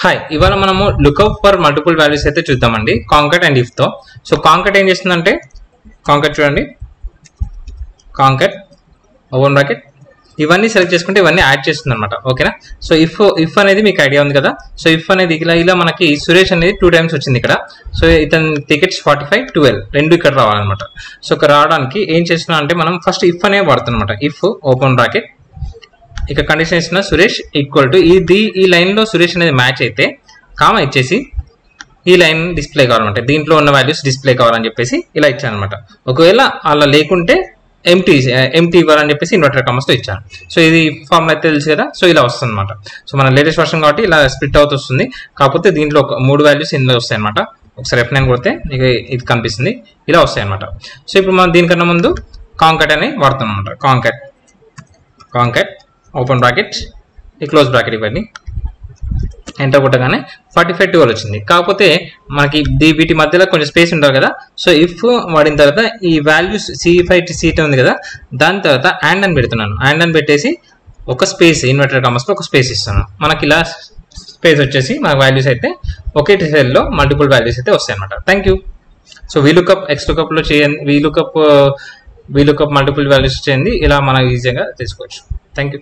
Hi, ఇవాళ మనము lookup for multiple values అయితే చూద్దామండి కాంకాట్ అండ్ ఇఫ్ తో. సో కాంకాట్ ఏం చేస్తుందంటే, కాంకాట్ చూడండి, కాంకాట్ ఓపెన్ బ్రాకెట్ ఇవన్నీ సెలెక్ట్ చేసుకుంటే ఇవన్నీ యాడ్ చేస్తుంది అనమాట. ఓకేనా. సో ఇఫ్ అనేది మీకు ఐడియా ఉంది కదా. సో ఇఫ్ అనేది ఇలా మనకి సురేష్ అనేది 2 times వచ్చింది ఇక్కడ. సో ఇతని టికెట్స్ 45, 12 రెండు ఇక్కడ రావాలన్నమాట. సో ఇక్కడ రావడానికి ఏం చేస్తున్నా అంటే మనం ఫస్ట్ ఇఫ్ అనే వాడుతున్నాం అనమాట. ఇఫ్ ఓపెన్ బ్రాకెట్ ఇక కండిషన్ ఇస్తున్న సురేష్ ఈక్వల్ టు ఈ లైన్ లో సురేష్ అనేది మ్యాచ్ అయితే కామా ఇచ్చేసి ఈ లైన్ డిస్ప్లే కావాలన్నమాట. దీంట్లో ఉన్న వాల్యూస్ డిస్ప్లే కావాలని చెప్పేసి ఇలా ఇచ్చాను అనమాట. ఒకవేళ అలా లేకుంటే ఎంటీ ఇవ్వాలని చెప్పేసి ఇన్వర్టర్ కామర్స్ తో ఇచ్చాను. సో ఇది ఫార్ములా అయితే తెలుసు కదా. సో ఇలా వస్తుంది అనమాట. సో మన లేటెస్ట్ వర్షన్ కాబట్టి ఇలా స్ప్లిట్ అవుతూ వస్తుంది. కాకపోతే దీంట్లో 3 వాల్యూస్ ఇందులో వస్తాయి అనమాట. ఒకసారి F9 కొడితే ఇది కనిపిస్తుంది, ఇలా వస్తాయి అనమాట. సో ఇప్పుడు మనం దీనికన్నా ముందు కాంకాట్ అని వాడుతున్నాం అనమాట. కాంకాట్ ఓపెన్ బ్రాకెట్ క్లోజ్ బ్రాకెట్ ఇవన్నీ ఎంటర్ కొట్టగానే 45, 12 వచ్చింది. కాకపోతే మనకి వీటి మధ్యలో కొంచెం స్పేస్ ఉంటుంది కదా. సో ఇఫ్ వాడిన తర్వాత ఈ వాల్యూస్ C5 సీట్ ఉంది కదా, దాని తర్వాత అండ్ అని పెడుతున్నాను. అండ్ అని పెట్టేసి ఒక స్పేస్ ఇన్వర్టర్ కామర్స్ లో ఒక స్పేస్ ఇస్తున్నాను. మనకి ఇలా స్పేస్ వచ్చేసి మన వాల్యూస్ అయితే ఒకే సెల్లో మల్టిపుల్ వాల్యూస్ అయితే వస్తాయి అనమాట. Thank you. So VLOOKUP XLOOKUP లో చేయండి, వీలుకప్ మల్టిపుల్ వాల్యూస్ చేయండి, ఇలా మనం ఈజీగా తీసుకోవచ్చు. Thank you.